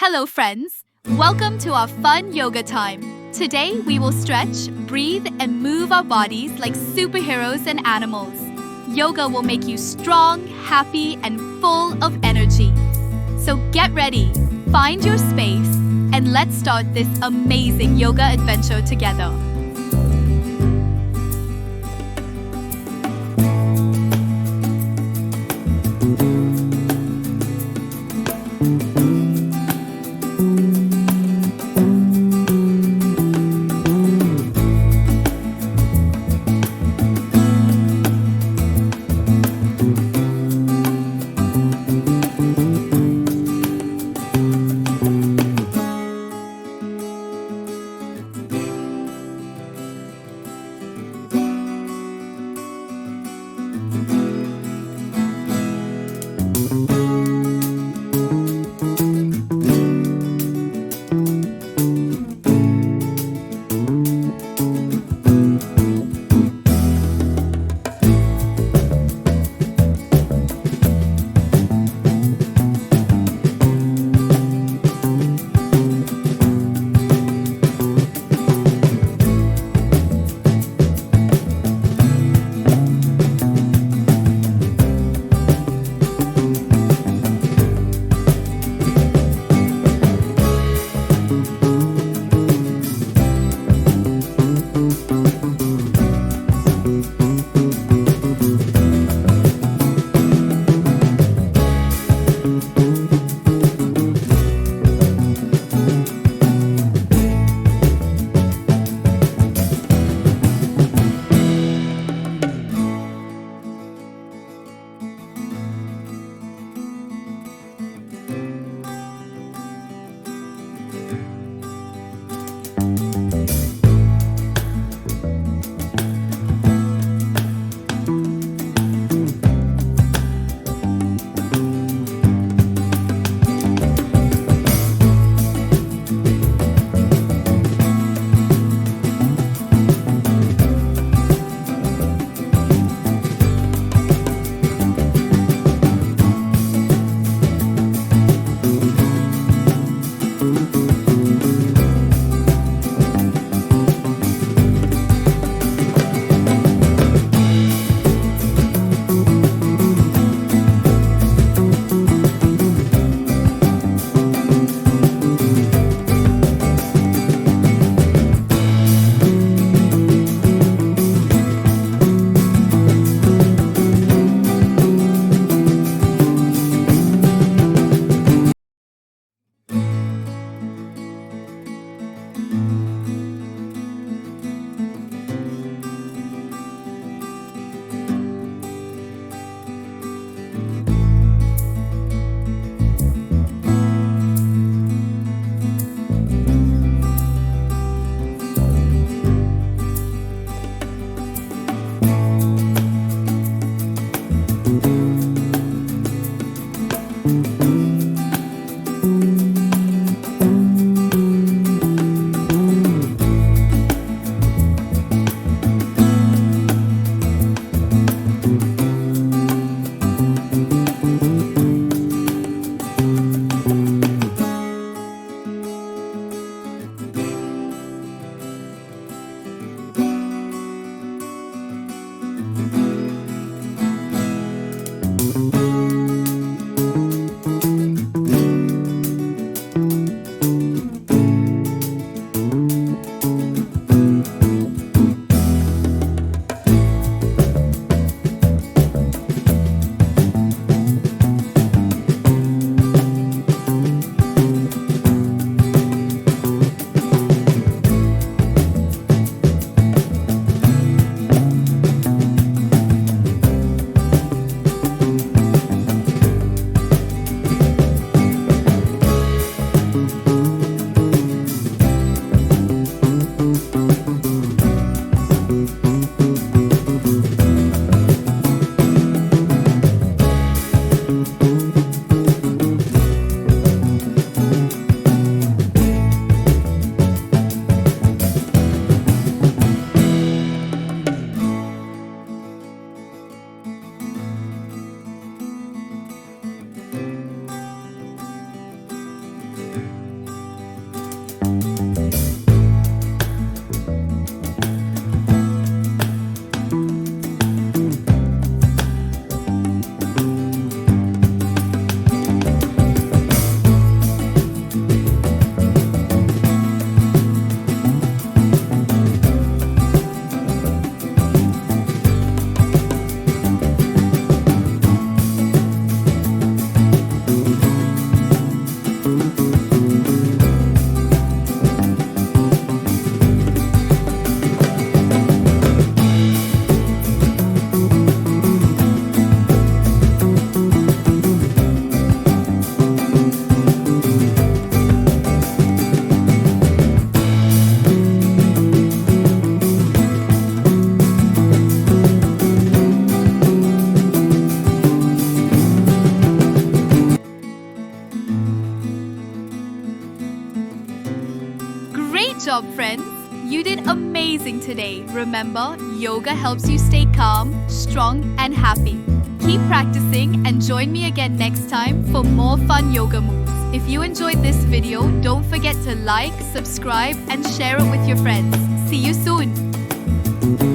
Hello, friends. Welcome to our fun yoga time. Today, we will stretch, breathe, and move our bodies like superheroes and animals. Yoga will make you strong, happy, and full of energy. So get ready, find your space, and let's start this amazing yoga adventure together. Great job, friends! You did amazing today. Remember, yoga helps you stay calm, strong, and happy. Keep practicing and join me again next time for more fun yoga moves. If you enjoyed this video, don't forget to like, subscribe, and share it with your friends. See you soon!